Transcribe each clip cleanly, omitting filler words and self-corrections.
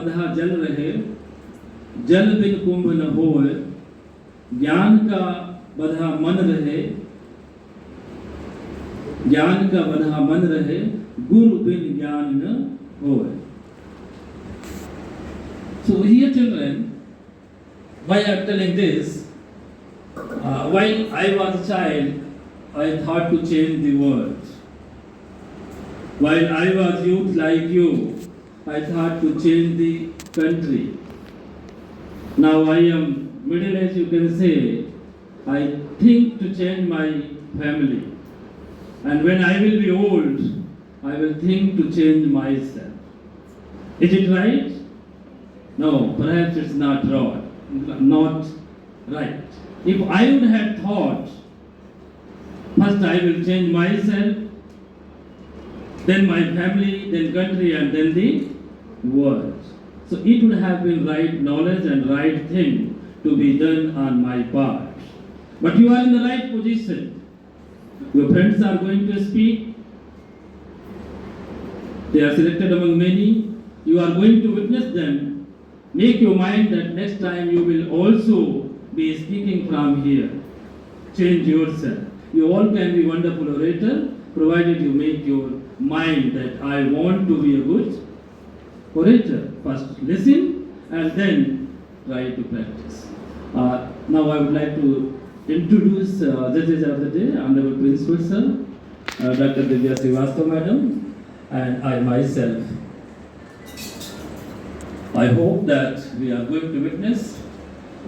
बधा जल रहे, जल बिन कुंभ न होए, ज्ञान का बधा मन रहे, ज्ञान का बधा मन रहे, गुरु बिन ज्ञान न होए. So here children, why I am telling this, while I was a child, I thought to change the world. While I was youth like you, I thought to change the country. Now I am middle age, you can say, I think to change my family. And when I will be old, I will think to change myself. Is it right? No, perhaps it's not right. If I would have thought, first I will change myself, then my family, then country, and then the world. So it would have been right knowledge and right thing to be done on my part. But you are in the right position. Your friends are going to speak. They are selected among many. You are going to witness them. Make your mind that next time you will also be speaking from here. Change yourself. You all can be wonderful orator, provided you make your mind that I want to be a good orator. First listen and then try to practice. Now I would like to introduce judges of the day, Honorable Principal Sir, Dr. Divya Srivastava Madam, and I myself. I hope that we are going to witness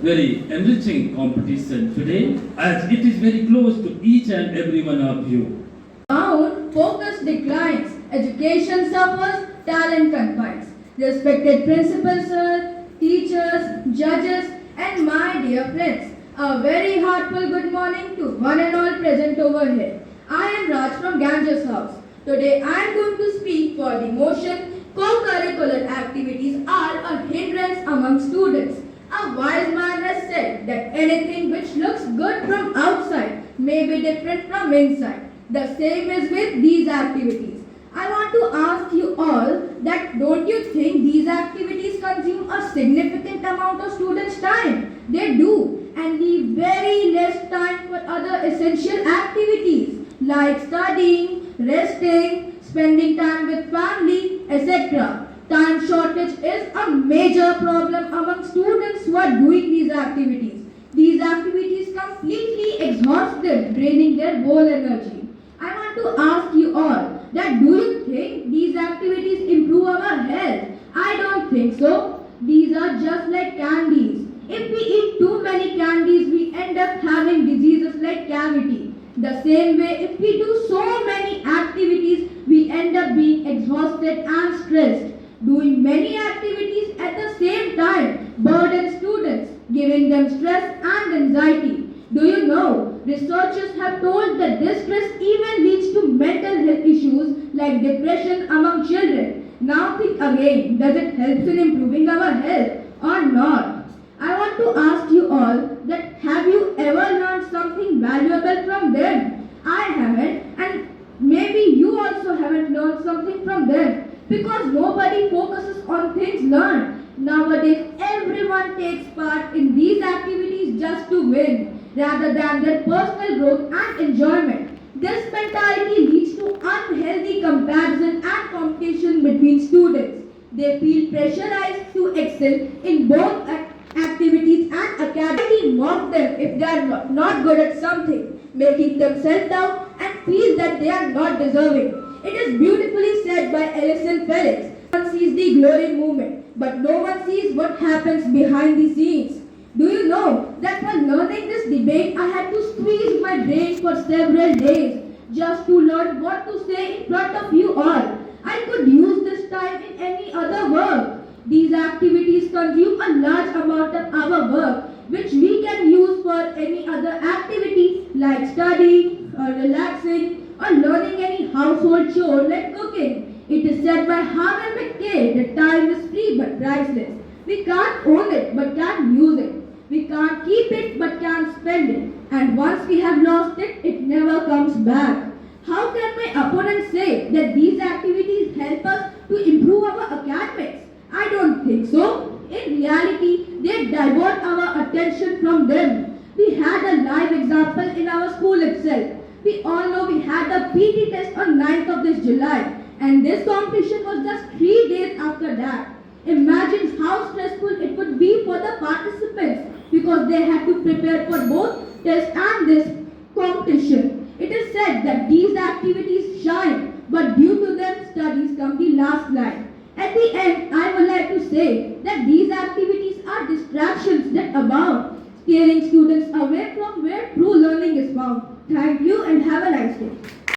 very enriching competition today, as it is very close to each and every one of you. Sound focus declines, education suffers, talent confines. Respected principals, sir, teachers, judges, and my dear friends, a very heartfelt good morning to one and all present over here. I am Raj from Ganges House. Today I am going to speak for the motion co-curricular activities are a hindrance among students. A wise man has said that anything which looks good from outside may be different from inside. The same is with these activities. I want to ask you all that don't you think these activities consume a significant amount of students' time? They do, and leave very less time for other essential activities like studying, resting, spending time with family, etc. Time shortage is a major problem among students who are doing these activities. These activities completely exhaust them, draining their whole energy. I want to ask you all that do you think these activities improve our health? I don't think so. These are just like candies. If we eat too many candies, we end up having diseases like cavity. The same way, if we do so many activities, we end up being exhausted and stressed. Doing many activities at the same time burden students, giving them stress and anxiety. Do you know, researchers have told that this stress even leads to mental health issues like depression among children. Now think again, does it help in improving our health or not? I want to ask you all that have you ever learned something valuable from them? I haven't, and maybe you also haven't learned something from them because nobody focuses on things learned. Nowadays, everyone takes part in these activities just to win rather than their personal growth and enjoyment. This mentality leads to unhealthy comparison and competition between students. They feel pressurized to excel in both activities and academically mock them if they are not good at something, making them self-doubt and feel that they are not deserving. It is beautifully said by Alison Felix. One sees the glory movement, but no one sees what happens behind the scenes. Do you know that while learning this debate, I had to squeeze my brain for several days just to learn what to say in front of you all. I could use this time in any other work. These activities consume a large amount of our work, which we can use for any other activity like studying or relaxing or learning any household chore like cooking. It is said by Harvey McKay that time is free but priceless. We can't own it but can use it. We can't keep it but can spend it. And once we have lost it, it never comes back. How can my opponent say that these activities help us to improve our academics? I don't think think so? In reality, they divert our attention from them. We had a live example in our school itself. We all know we had the PT test on 9th of this July, and this competition was just 3 days after that. Imagine how stressful it would be for the participants because they had to prepare for both test and this competition. It is said that these activities shine, but due to them, studies come the last line. At the end, I would like to say that these activities are distractions that abound, scaring students away from where true learning is found. Thank you and have a nice day.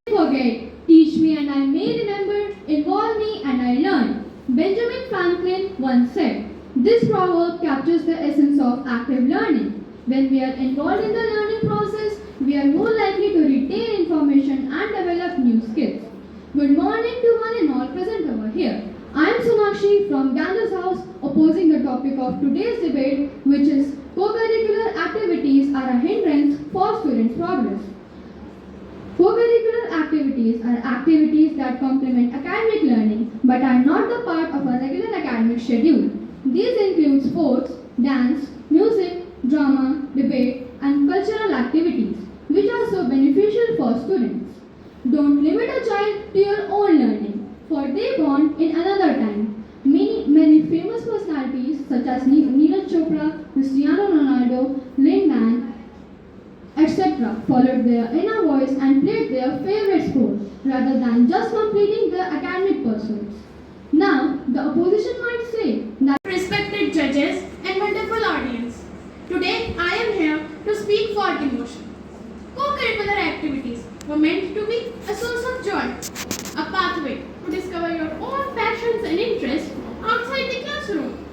Forget, teach me and I may remember, involve me and I learn. Benjamin Franklin once said, this proverb captures the essence of active learning. When we are involved in the learning process, we are more likely to retain information and develop new skills. Good morning to one and all present over here. I am Sonakshi from Ganda's house, opposing the topic of today's debate, which is co-curricular activities are a hindrance for students' progress. Co-curricular activities are activities that complement academic learning but are not the part of a regular academic schedule. These include sports, dance, music, drama, debate, and cultural activities, which are so beneficial for students. Don't limit a child to your own learning, for they born in another time. Many famous personalities such as Neeraj Chopra, Cristiano Ronaldo, Lin Man, etc. followed their inner voice and played their favorite sport rather than just completing their academic pursuits. Now, the opposition might say that respected judges and wonderful audience. Today I am here to speak for the motion. Co-curricular activities were meant to be a source of joy, a pathway to discover your own passions and interests outside the classroom.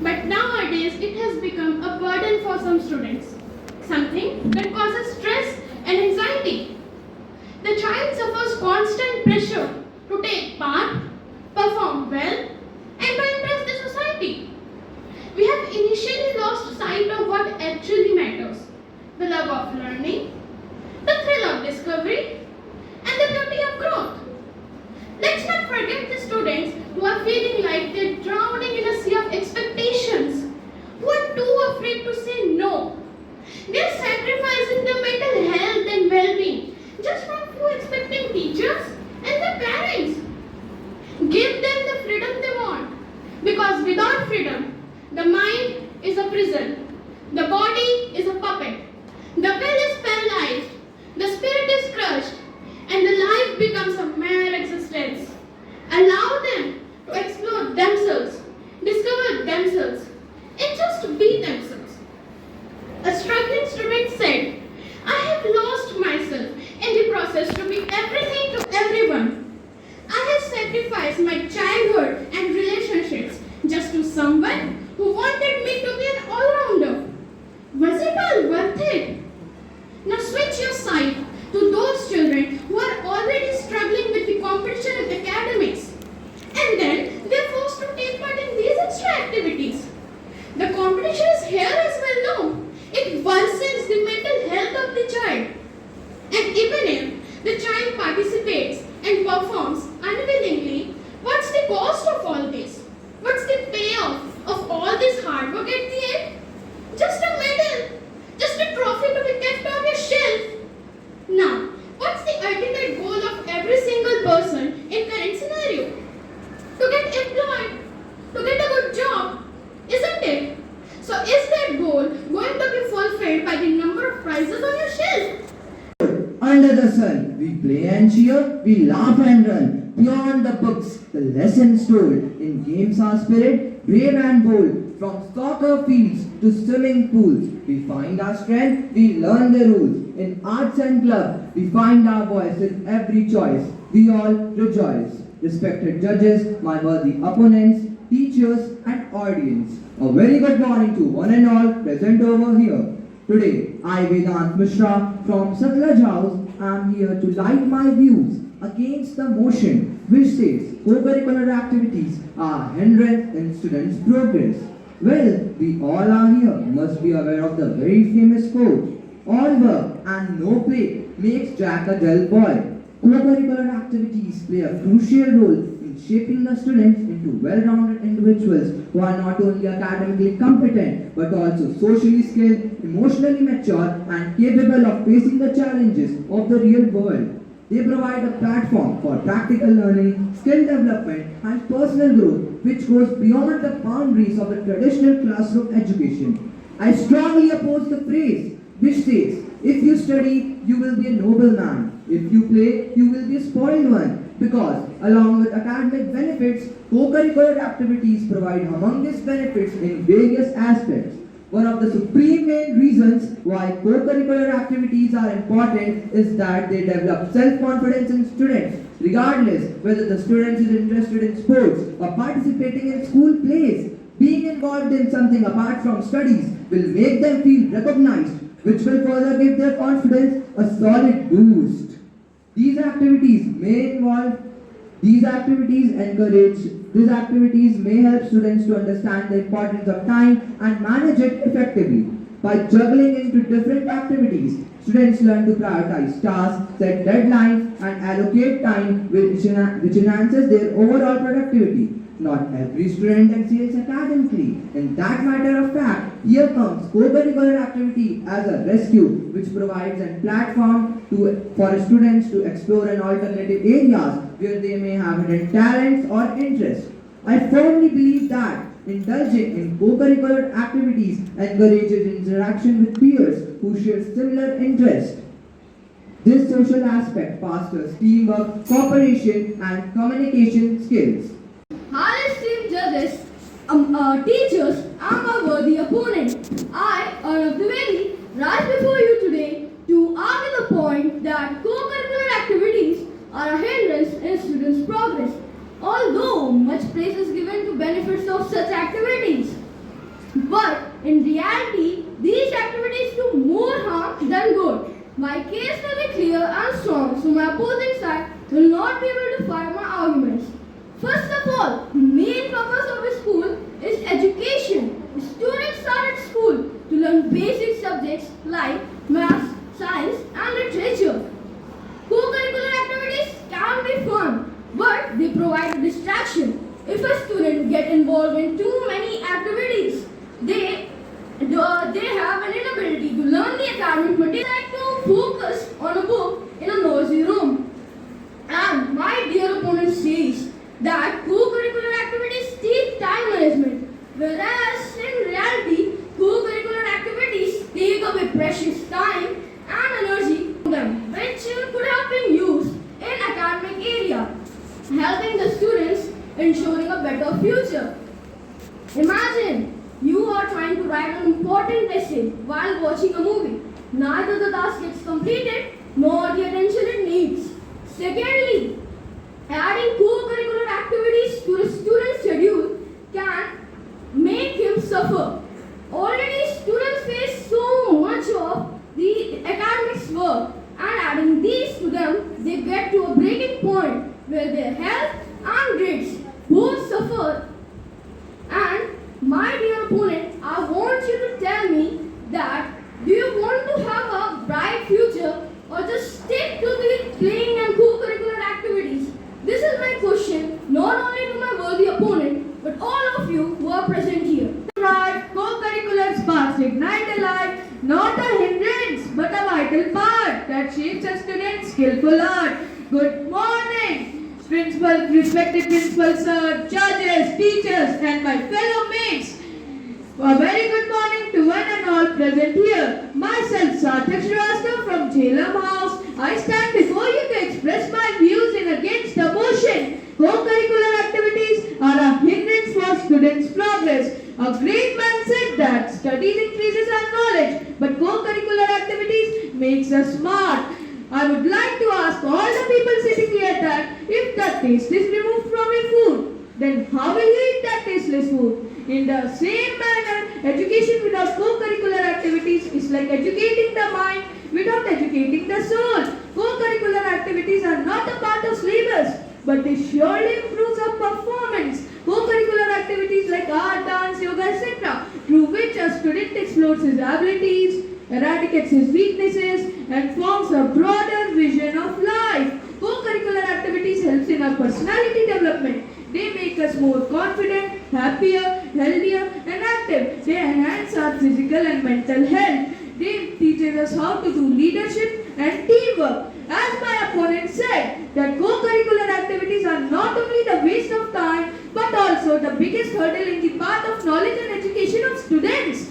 But nowadays it has become a burden for some students, something that causes stress and anxiety. The child suffers constant pressure to take part, perform well, and to impress the society. We have initially lost sight of what actually matters: the love of learning, the thrill of discovery, and the beauty of growth. Let's not forget the students who are feeling like they're drowning in a sea of expectations, who are too afraid to say no. They're sacrificing their mental health and well-being just for a few expecting teachers and their parents. Give them the freedom they want, because without freedom, the mind is a prison, the body is a puppet, the will is paralyzed, the spirit is crushed, and the life becomes a mere existence. Allow them to explore themselves, discover themselves, and just be themselves. A struggling student said, I have lost myself in the process to be everything to everyone. I have sacrificed my childhood and relationships just to someone who wanted me to be an all-rounder. Was it all worth it? Now switch your side to those children who are already struggling with the competition in academics, and then they're forced to take part in these extra activities. The competition is here as well, no? It worsens the mental health of the child. And even if the child participates and performs unwillingly, what's the cost of all this? What's the payoff of all this hard work at the end? Just a medal, just a trophy to be kept on your shelf. Now, what's the ultimate goal of every single person in current scenario? To get employed, to get a good job, isn't it? So is that goal going to be fulfilled by the number of prizes on your shelf? Under the sun, we play and cheer, we laugh and run. Beyond the books, the lessons told. In games our spirit, brave and bold. From soccer fields to swimming pools, we find our strength, we learn the rules. In arts and clubs, we find our voice in every choice. We all rejoice. Respected judges, my worthy opponents, teachers and audience, a very good morning to one and all present over here. Today, I, Vedant Mishra from Satlaj House, am here to light my views against the motion which says co-curricular activities are hindrance in students' progress. Well, we all are here must be aware of the very famous quote, all work and no play makes Jack a dull boy. Co-curricular activities play a crucial role in in shaping the students into well-rounded individuals who are not only academically competent but also socially skilled, emotionally mature, and capable of facing the challenges of the real world. They provide a platform for practical learning, skill development, and personal growth which goes beyond the boundaries of the traditional classroom education. I strongly oppose the phrase which states, if you study, you will be a noble man. If you play, you will be a spoiled one. Because, along with academic benefits, co-curricular activities provide humongous benefits in various aspects. One of the supreme main reasons why co-curricular activities are important is that they develop self-confidence in students, regardless whether the student is interested in sports or participating in school plays. Being involved in something apart from studies will make them feel recognized, which will further give their confidence a solid boost. These activities may help students to understand the importance of time and manage it effectively. By juggling into different activities, students learn to prioritize tasks, set deadlines, and allocate time which enhances their overall productivity. Not every student excels academically. In that matter of fact, here comes co-curricular activity as a rescue which provides a platform for students to explore an alternative areas where they may have hidden talents or interests. I firmly believe that indulging in co-curricular activities encourages interaction with peers who share similar interests. This social aspect fosters teamwork, cooperation, and communication skills. Our esteemed judges, teachers, and my worthy opponent, I, Arnav Dwivedi, rise before you today to argue the point that co-curricular activities are a hindrance in students' progress, although much praise is given to benefits of such activities. But in reality, these activities do more harm than good. My case will be clear and strong, so my opposing side will not be able to fire my arguments. First of all, the main purpose of a school is education. Students start at school to learn basic subjects like maths, science, and literature. Co-curricular activities can be fun, but they provide a distraction. If a student gets involved in too many activities, they have an inability to learn the academic material, like to focus on a book in a noisy room. And my dear opponent says that co-curricular activities teach time management, whereas in reality, co-curricular activities take away precious time and energy from them, which could have been used in academic area, helping the students ensuring a better future. Imagine you are trying to write an important essay while watching a movie. Neither the task gets completed nor the attention it needs. Secondly, adding co-curricular activities to a student's schedule can make him suffer. Already students face so much of the academics work, and adding these to them, they get to a breaking point where their health and grades both suffer. And my dear opponent, I want you to tell me that do you want to have a bright future or just stick to the playing and co-curricular activities? This is my question not only to my worthy opponent but all of you who are present here. Right, co-curricular sparks ignite a light, not a hindrance but a vital part that shapes a student's skillful art. Good morning, principal, respected principal sir, judges, teachers, and my fellow mates. A very good morning to one and all present here. Myself, Sarthak Srivastava from Jhelum House. I stand before you to express my views in against the motion. Co-curricular activities are a hindrance for students' progress. A great man said that studies increases our knowledge, but co-curricular activities makes us smart. I would like to ask all the people sitting here that if the taste is removed from your food, then how will you eat that tasteless food? In the same manner, education without co-curricular activities is like educating the mind without educating the soul. Co-curricular activities are not a part of syllabus, but they surely improve our performance. Co-curricular activities like art, dance, yoga, etc., through which a student explores his abilities, eradicates his weaknesses, and forms a broader vision of life. Co-curricular activities activities helps in our personality development. They make us more confident, happier, healthier and active. They enhance our physical and mental health. They teaches us how to do leadership and teamwork. As my opponent said, that co-curricular activities are not only the waste of time but also the biggest hurdle in the path of knowledge and education of students.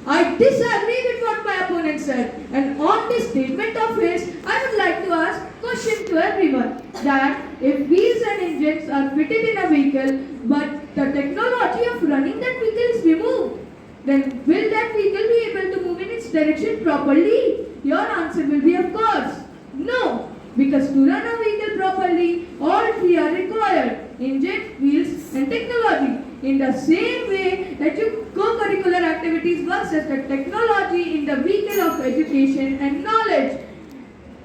I disagree with what my opponent said, and on this statement of his, I would like to ask a question to everyone, that if wheels and engines are fitted in a vehicle but the technology of running that vehicle is removed, then will that vehicle be able to move in its direction properly? Your answer will be of course no, because to run a vehicle properly, all three are required: engine, wheels and technology. In the same way that co-curricular activities works as the technology in the vehicle of education and knowledge.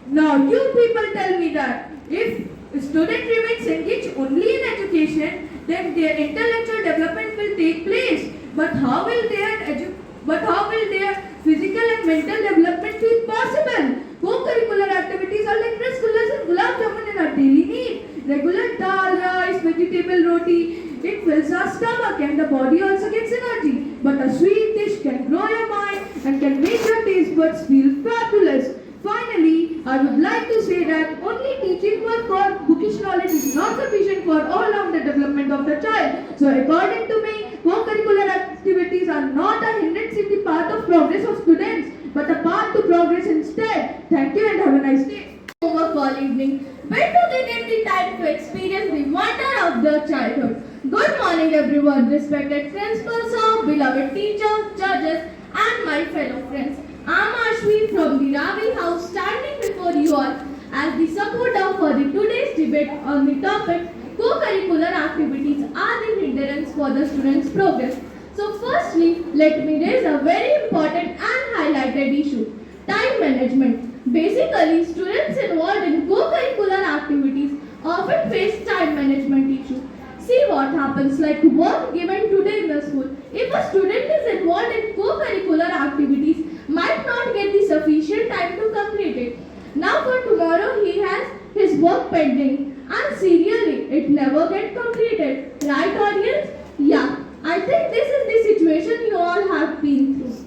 Now you people tell me that if a student remains engaged only in education, then their intellectual development will take place. But how will their physical and mental development be possible? Co-curricular activities are like rasgullas and gulab jamun in our daily need. Regular dal, rice, vegetable roti, it fills our stomach and the body also gets energy. But a sweet dish can grow your mind and can make your taste buds feel fabulous. Finally, I would like to say that only teaching work or bookish knowledge is not sufficient for all-round the development of the child. So according to me, co-curricular activities are not a hindrance in the path of progress of students, but a path to progress instead. Thank you and have a nice day. Over all evening, where do they get the time to experience the wonder of their childhood? Good morning everyone, respected principals, beloved teachers, judges and my fellow friends. I am Ashwi from the Ravi House, standing before you all as the supporter for the today's debate on the topic co-curricular activities are the hindrance for the students' progress. So firstly, let me raise a very important and highlighted issue: time management. Basically, students involved in co-curricular activities often face time management issue. See what happens, like work given today in the school. If a student is involved in co-curricular activities, might not get the sufficient time to complete it. Now for tomorrow he has his work pending and serially it never gets completed. Right audience? Yeah, I think this is the situation you all have been through.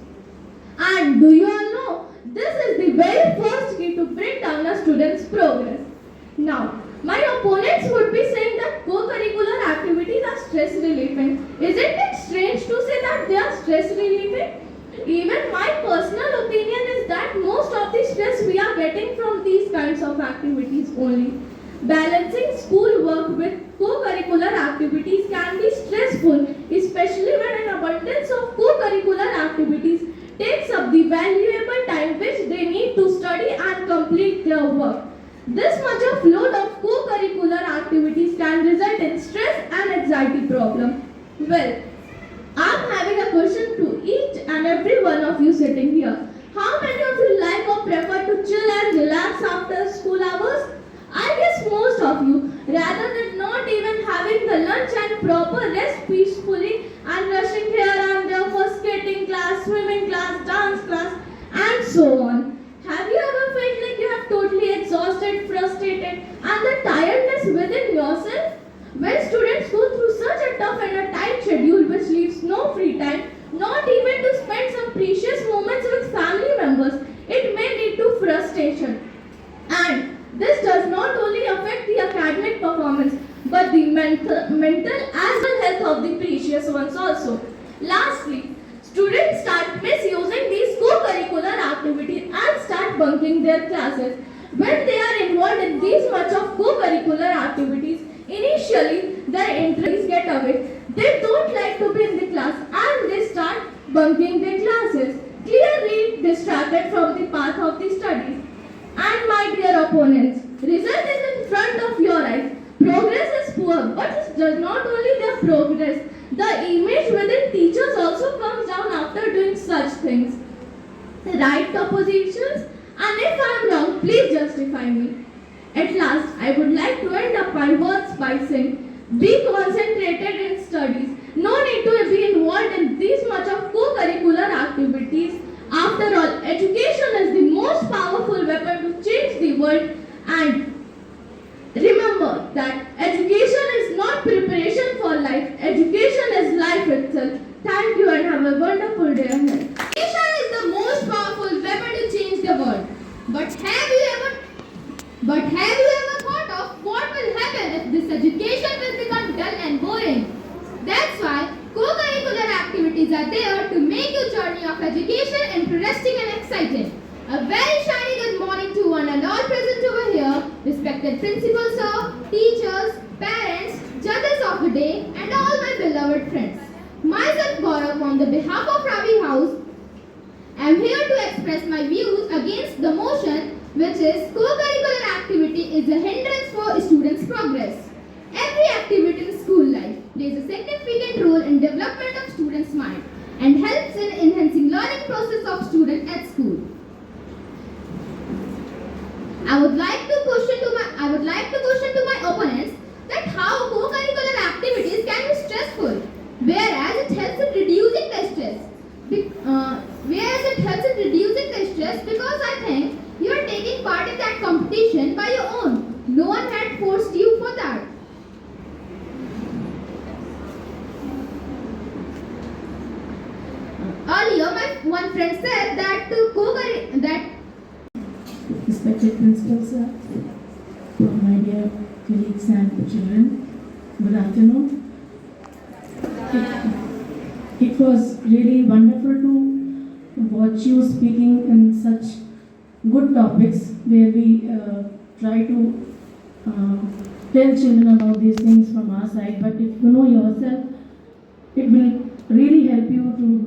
And do you all know, this is the very first key to bring down a student's progress. Now, my opponents would be saying that co-curricular activities are stress relieving. Isn't it strange to say that they are stress relieving? Even my personal opinion is that most of the stress we are getting from these kinds of activities only. Balancing school work with co-curricular activities can be stressful, especially when an abundance of co-curricular activities takes up the valuable time which they need to study and complete their work. This much of load of co-curricular activities can result in stress and anxiety problem. Well, I am having a question to each and every one of you sitting here. How many of you like or prefer to chill and relax after school hours? I guess most of you, rather than not even having the lunch and proper rest peacefully and rushing here and there for skating class, swimming class, dance class and so on. Have you ever felt like you have totally exhausted, frustrated and the tiredness within yourself? When students go through such a tough and a tight schedule which leaves no free time, not even to spend some precious moments with family members, it may lead to frustration. And this does not only affect the academic performance but the mental as well health of the precious ones also. Lastly, students start misusing these co-curricular activities and start bunking their classes. When they are involved in these much of co-curricular activities, initially their interests get away. They don't like to be in the class and they start bunking their classes, clearly distracted from the path of the studies. And my dear opponents, result is in front of your eyes. Progress is poor, but it does not only their progress. The image within teachers also comes down after doing such things. Right oppositions, and if I am wrong, please justify me. At last, I would like to end up my words by saying, be concentrated in studies. No need to be involved in this much of co-curricular activities. After all, education is the most powerful weapon to change the world. And remember, wonderful day ahead. Education is the most powerful weapon to change the world. But have you ever thought of what will happen if this education will become dull and boring? That's why co-curricular activities are there to make your journey of education interesting and exciting. A very shiny good morning to one and all present over here, respected principals, sir, teachers, parents, judges of the day, and all my beloved friends. Myself Gaurav, on the behalf of Ravi House, I am here to express my views against the motion which is co-curricular activity is a hindrance for students' progress. Every activity in school life plays a significant role in development of students' mind and helps in enhancing learning process of students at school. I would like to question to my opponents that how co-curricular activities can be stressful, whereas it helps in reducing the stress. Because I think you are taking part in that competition by your own. No one had forced you for that. Earlier, one friend said that Respected principal sir, my dear colleagues and children, good afternoon. It was really wonderful to watch you speaking in such good topics where we try to tell children about these things from our side. But if you know yourself, it will really help you to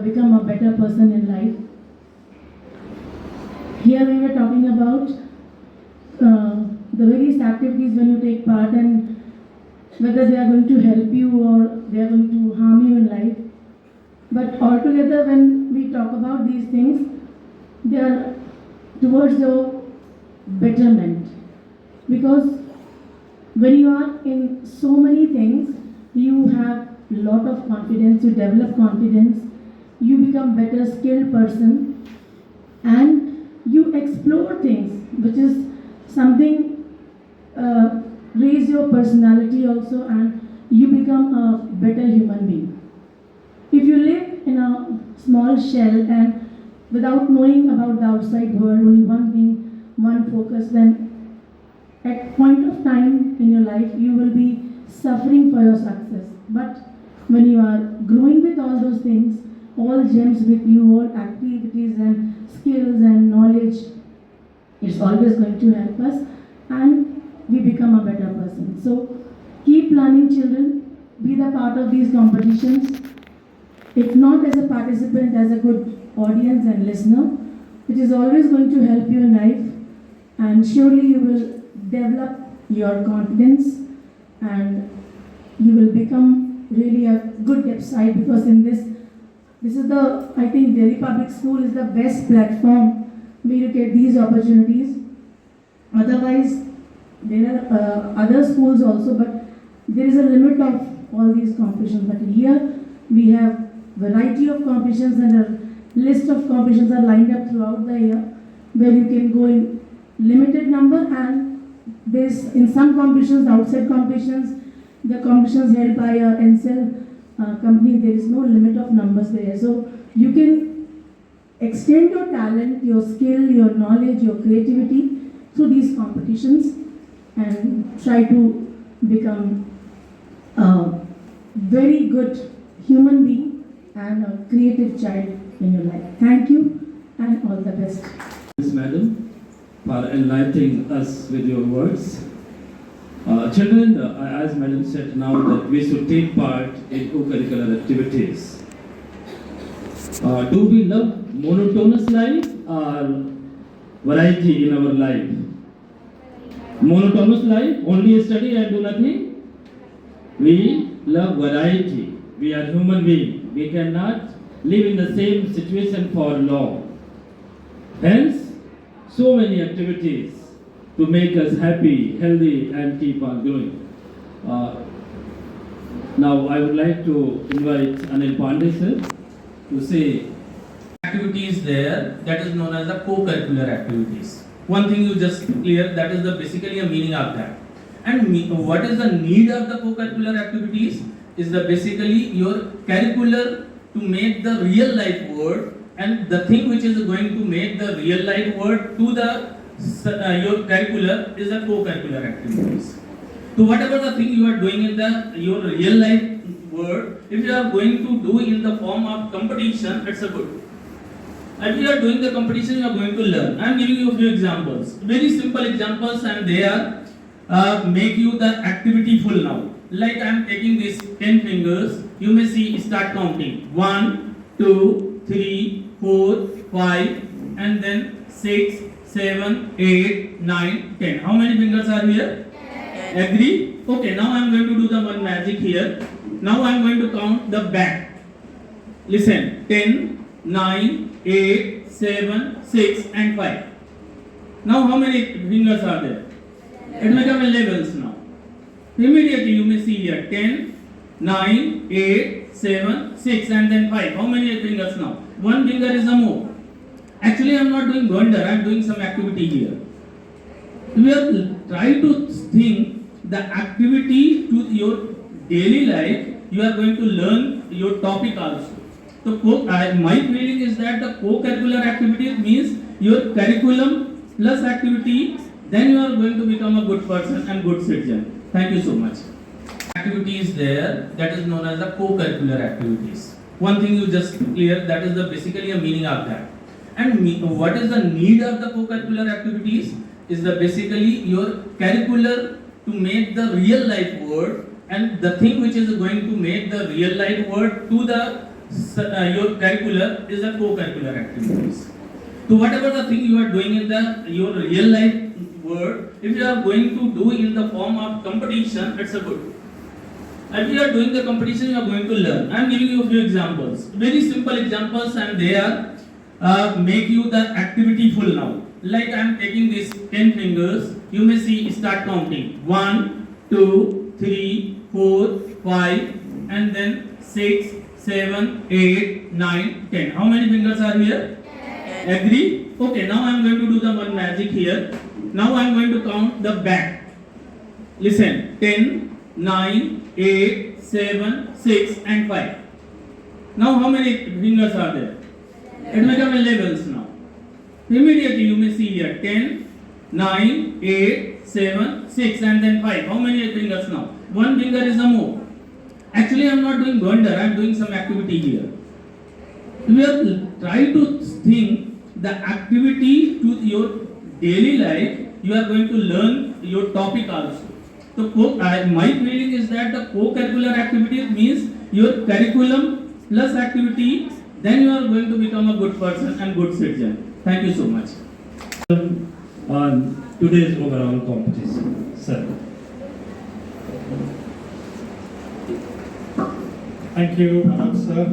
become a better person in life. Here we were talking about the various activities when you take part and whether they are going to help you or they are going to harm you in life. But altogether, when we talk about these things, they are towards your betterment. Because when you are in so many things, you have a lot of confidence, you develop confidence, you become better skilled person, and you explore things, which is something raise your personality also, and you become a better human being. If you live in a small shell and without knowing about the outside world, only one thing, one focus, then at point of time in your life you will be suffering for your success. But when you are growing with all those things, all gems with you, all activities and skills and knowledge, it's always going to help us and we become a better person. So keep learning, children, be the part of these competitions. If not as a participant, as a good audience and listener, it is always going to help you in life, and surely you will develop your confidence and you will become really a good website, because in this is the, I think Delhi Public School is the best platform where you get these opportunities. Otherwise, there are other schools also, but there is a limit of all these competitions. But here we have variety of competitions and a list of competitions are lined up throughout the year where you can go in limited number, and there's in some competitions, outside competitions, the competitions held by a NCEL company, there is no limit of numbers there. So you can extend your talent, your skill, your knowledge, your creativity through these competitions and try to become a very good human being and a creative child in your life. Thank you and all the best. Thanks, Madam, for enlightening us with your words. Children, as Madam said now, that we should take part in co-curricular activities. Do we love monotonous life or variety in our life? Monotonous life, only study and do nothing? We love variety. We are human beings. We cannot live in the same situation for long. Hence, so many activities to make us happy, healthy, and keep on growing. Now, I would like to invite Anil Pandey sir to say activities there, that is known as the co-curricular activities. One thing you just clear, that is the basically a meaning of that. And what is the need of the co-curricular activities is the basically your curricular to make the real life word, and the thing which is going to make the real life word to the your curricular is the co-curricular activities. So whatever the thing you are doing in the your real life word, if you are going to do in the form of competition, it's a good. If you are doing the competition, you are going to learn. I am giving you a few examples, very simple examples, and they are make you the activity full now. Like I am taking these 10 fingers, you may see start counting 1, 2, 3, 4, 5, and then 6, 7, 8, 9, 10. How many fingers are here? Agree? Okay, now I am going to do the one magic here. Now I am going to count the back. Listen, 10, 9, 8, 7, 6 and 5. Now how many fingers are there? It becomes levels now. Immediately you may see here 10, 9, 8, 7, 6 and then 5. How many fingers now? One finger is a move. Actually I am not doing wonder, I am doing some activity here. We are trying to think the activity to your daily life, you are going to learn your topic also. So my feeling is that the co-curricular activities means your curriculum plus activity, then you are going to become a good person and good citizen. Thank you so much. Activity is there, that is known as the co-curricular activities. One thing you just clear, that is the basically a meaning of that. And what is the need of the co-curricular activities? Is the basically your curricular to make the real life word, and the thing which is going to make the real life word to the your curricular is the co-curricular activities. So whatever the thing you are doing in the your real life word, if you are going to do in the form of competition, it's a good. If you are doing the competition, you are going to learn. I am giving you a few examples, very simple examples, and they are make you the activity full now. Like I am taking these 10 fingers, you may see start counting 1, 2, 3, 4, 5, and then 6, 7, 8, 9, 10. How many fingers are here? Agree? Okay, now I am going to do the one magic here. Now I am going to count the back. Listen, 10, 9, 8, 7, 6 and 5. Now how many fingers are there? It becomes levels now. Immediately you may see here 10, 9, 8, 7, 6 and then 5. How many fingers now? One finger is a move. Actually I am not doing wonder, I am doing some activity here. We are trying to think the activity to your daily life, you are going to learn your topic also. So my feeling is that the co-curricular activities means your curriculum plus activity, then you are going to become a good person and good citizen. Thank you so much. On today's overall competition, sir. Thank you, Anand sir.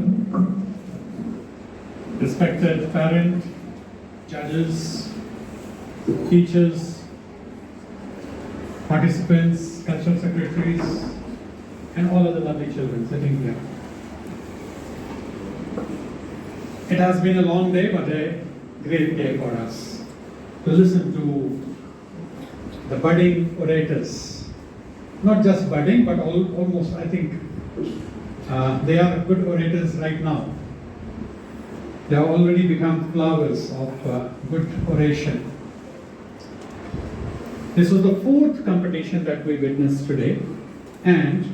Respected parent, judges, teachers, participants, cultural secretaries, and all other lovely children sitting here. It has been a long day, but a great day for us to listen to the budding orators. Not just budding, but almost, I think, they are good orators right now. They have already become flowers of good oration. This was the fourth competition that we witnessed today, and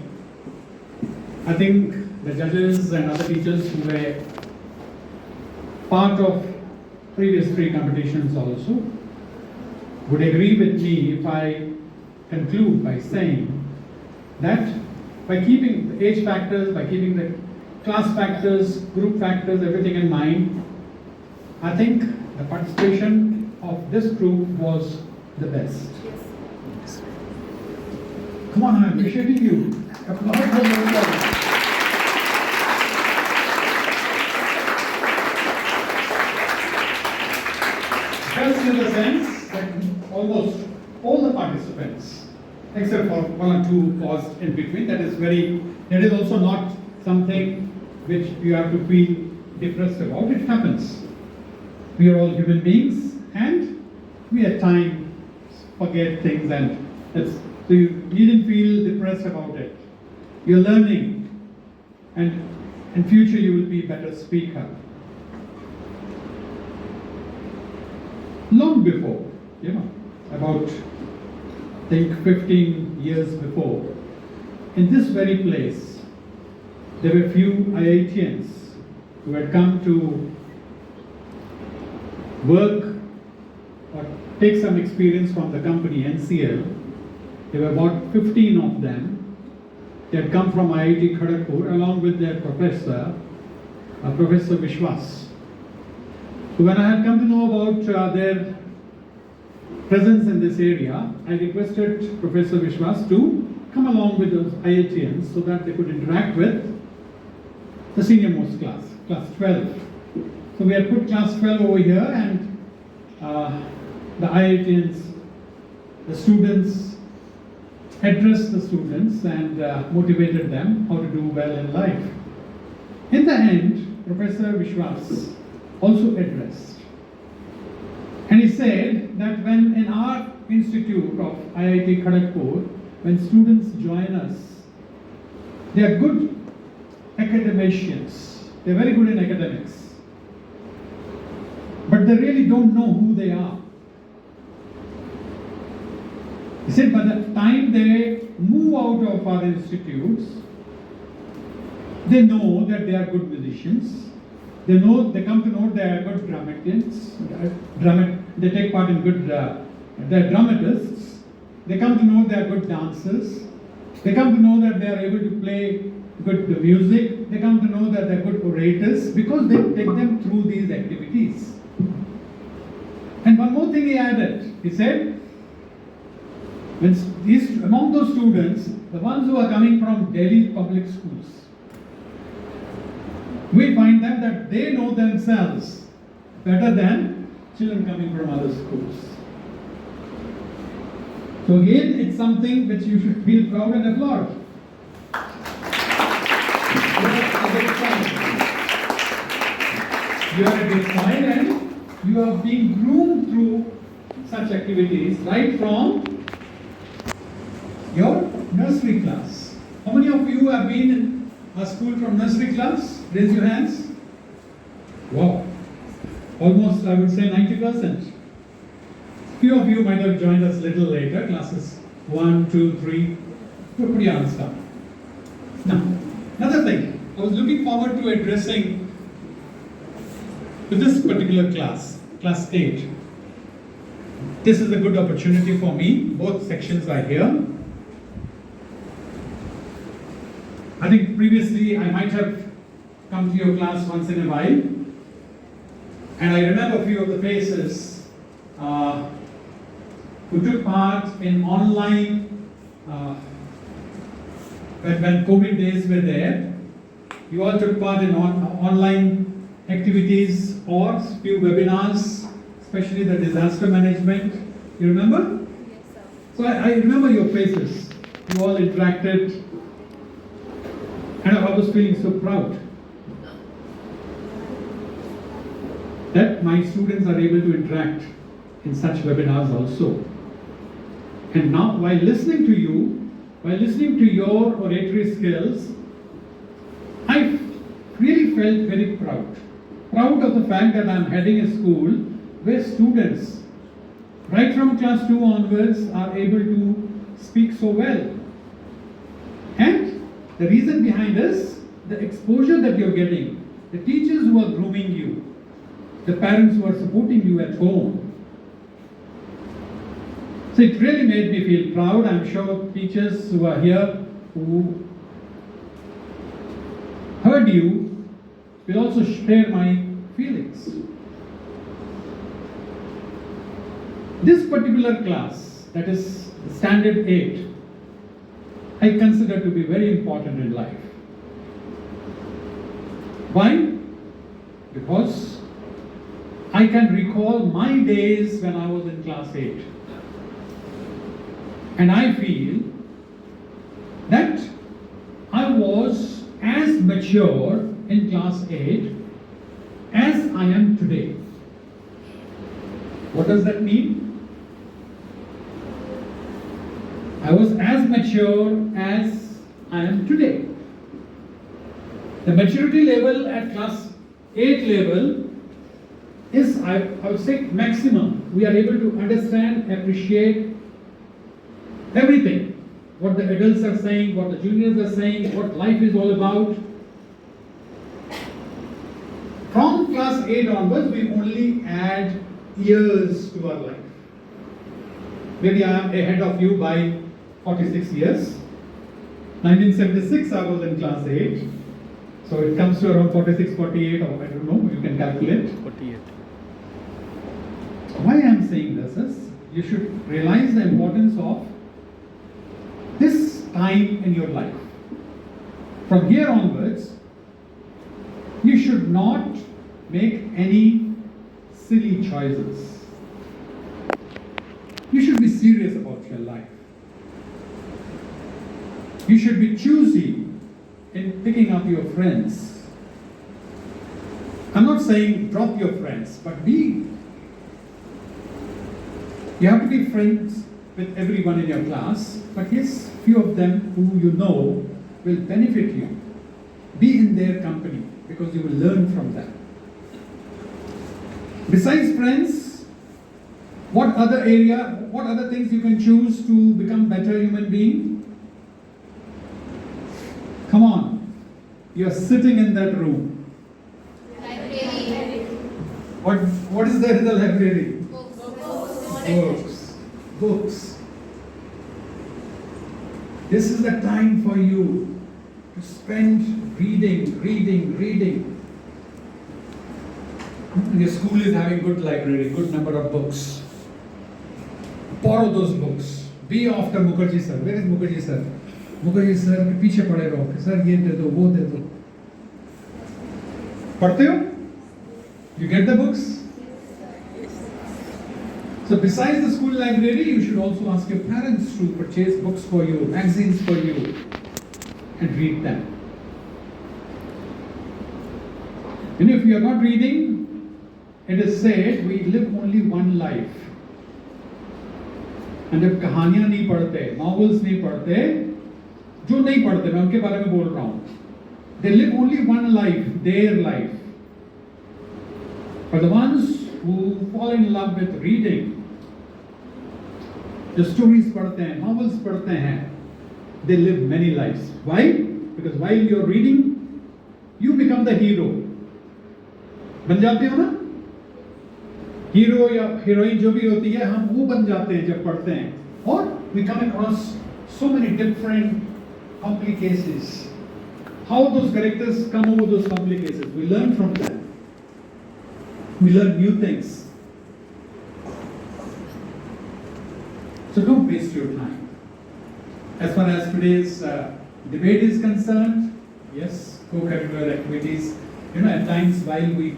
I think the judges and other teachers who were part of previous three competitions also would agree with me if I conclude by saying that by keeping the age factors, by keeping the class factors, group factors, everything in mind, I think the participation of this group was the best. Come on, I'm appreciating you. Applause for yourself. Best in the sense that almost all the participants, except for one or two paused in between, that is also not something which you have to feel depressed about. It happens. We are all human beings, and we at times forget things, and so you needn't feel depressed about it. You're learning, and in future you will be a better speaker. Long before, about, I think 15 years before, in this very place, there were few IITians who had come to work or take some experience from the company NCL. There were about 15 of them. They had come from IIT Kharagpur along with their professor, Professor Vishwas. So when I had come to know about their presence in this area, I requested Professor Vishwas to come along with those IITians so that they could interact with the senior most class, class 12. So we had put class 12 over here, and the IITians, the students, addressed the students and motivated them how to do well in life. In the end, Professor Vishwas also addressed. And he said that when in our institute of IIT Kharagpur, when students join us, they are good academicians. They are very good in academics. But they really don't know who they are. He said by the time they move out of our institutes, they know that they are good musicians. They come to know they are good dramatists. They take part in good, they're dramatists. They come to know they are good dancers. They come to know that they are able to play good music. They come to know that they are good orators because they take them through these activities. And one more thing he added. He said, among those students, the ones who are coming from Delhi public schools, we find them that they know themselves better than children coming from other schools. So again, it's something which you should feel proud and applaud. You are a good sign, and you are being groomed through such activities right from your nursery class. How many of you have been in a school from nursery class? Raise your hands. Wow. Almost, I would say, 90%. Few of you might have joined us a little later, classes 1, 2, 3. Put your hands down. Now, another thing, I was looking forward to addressing to this particular class, class 8. This is a good opportunity for me. Both sections are here. I think previously I might have come to your class once in a while, and I remember a few of the faces who took part in online, when COVID days were there. You all took part in online activities or few webinars, especially the disaster management. You remember? Yes, sir. So I remember your faces. You all interacted, and I was feeling so proud that my students are able to interact in such webinars also. And now, while listening to you, while listening to your oratory skills, I really felt very proud. Proud of the fact that I'm heading a school where students, right from class 2 onwards, are able to speak so well. And the reason behind is the exposure that you're getting, the teachers who are grooming you, the parents who are supporting you at home. So it really made me feel proud. I'm sure teachers who are here, who heard you, will also share my feelings. This particular class, that is Standard 8, I consider to be very important in life. Why? Because I can recall my days when I was in class 8. And I feel that I was as mature in class 8 as I am today. What does that mean? I was as mature as I am today. The maturity level at class 8 level is, I would say, maximum. We are able to understand, appreciate everything. What the adults are saying, what the juniors are saying, what life is all about. From class 8 onwards, we only add years to our life. Maybe I am ahead of you by 46 years. 1976 I was in class 8. So it comes to around 46, 48, or I don't know, you can calculate. 48. Why I am saying this is, you should realize the importance of this time in your life. From here onwards, you should not make any silly choices. You should be serious about your life. You should be choosy in picking up your friends. I'm not saying drop your friends, but you have to be friends with everyone in your class, but yes, few of them who you know will benefit you. Be in their company because you will learn from them. Besides friends, what other things you can choose to become better human being? Come on, you are sitting in that room. Library. What is there in the library? Books. This is the time for you to spend reading. Your school is having good library, good number of books. Borrow those books. Be after Mukherjee sir. Where is Mukherjee sir? Mukherjee sir के पीछे पड़े रहो. Sir ये दे दो, वो दे दो. पढ़ते हो? You get the books? So besides the school library, you should also ask your parents to purchase books for you, magazines for you, and read them. And if you are not reading, it is said we live only one life. And जब कहानियाँ नहीं पढ़ते, novels नहीं पढ़ते, जो नहीं पढ़ते, मैं उनके बारे में बोल रहा हूँ. They live only one life, their life. For the ones who fall in love with reading, the stories पढ़ते हैं, novels पढ़ते हैं, they live many lives. Why? Because while you're reading, you become the hero. बन जाते हो ना? Hero या heroine जो भी होती है, हम वो बन जाते हैं जब पढ़ते हैं. Or we come across so many different complications. How those characters come over those complications. We learn from them. We learn new things. So don't waste your time. As far as today's debate is concerned, yes, co-curricular activities, at times while we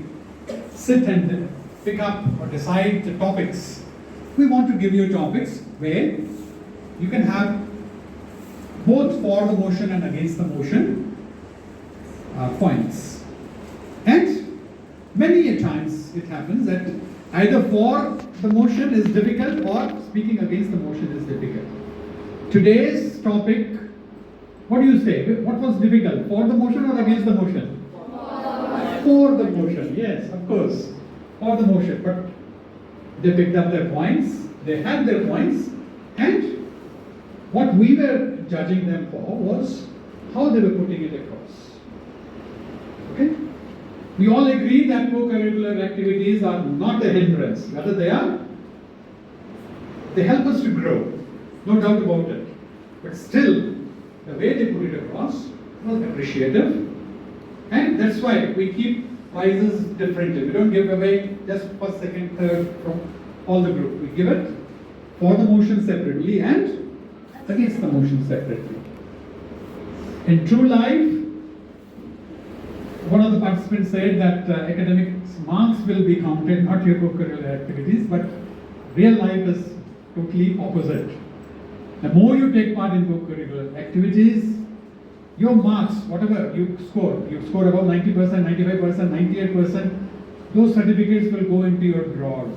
sit and pick up or decide the topics, we want to give you topics where you can have both for the motion and against the motion points. And many a times it happens that either for the motion is difficult or speaking against the motion is difficult. Today's topic, what do you say? What was difficult? For the motion or against the motion? For the motion, yes, of course. For the motion. But they picked up their points, they had their points, and what we were judging them for was how they were putting it across. Okay? We all agree that co-curricular activities are not a hindrance, rather they help us to grow, no doubt about it. But still, the way they put it across was appreciative, and that's why we keep prizes differently. We don't give away just first, second, third from all the group. We give it for the motion separately and against the motion separately. In true life, one of the participants said that academic marks will be counted, not your co-curricular activities, but real life is totally opposite. The more you take part in co-curricular activities, your marks, whatever you score about 90%, 95%, 98%, those certificates will go into your drawers,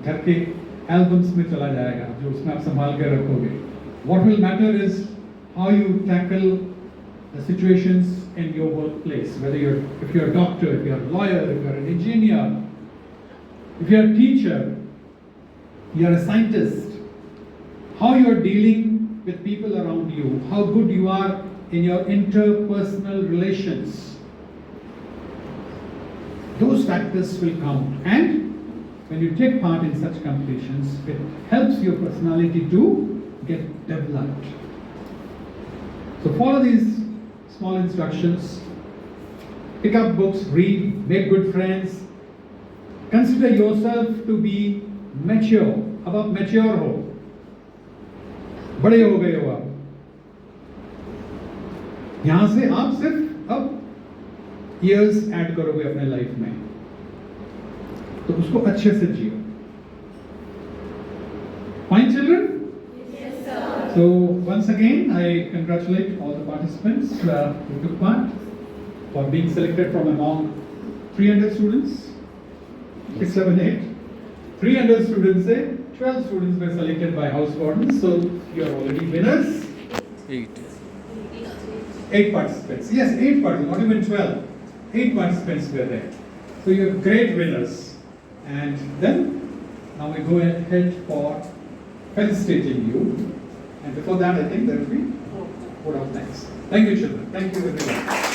घर के albums में चला जाएगा, जो उसमें आप संभाल के रखोगे. What will matter is how you tackle the situations in your workplace, whether if you're a doctor, if you're a lawyer, if you're an engineer, if you're a teacher, you're a scientist, how you're dealing with people around you, how good you are in your interpersonal relations. Those factors will count, and when you take part in such competitions, it helps your personality to get developed. So follow these small instructions, pick up books, read, make good friends, consider yourself to be mature. अब आप mature हो, बड़े हो गए हो आप, यहाँ से आप सिर्फ अब years ऐड करोगे अपने लाइफ में, तो उसको अच्छे से जियो. Fine, children? Yes, sir. So once again, I congratulate all the participants who took part for being selected from among 300 students. 6, 7, 8. 300 students, 12 students were selected by house wardens. So you are already winners. 8 participants. Yes, 8 participants, not even 12. 8 participants were there. So you are great winners. And then now we go ahead for felicitating you. And before that, I think there will be vote of thanks. Thank you, children. Thank you, everyone.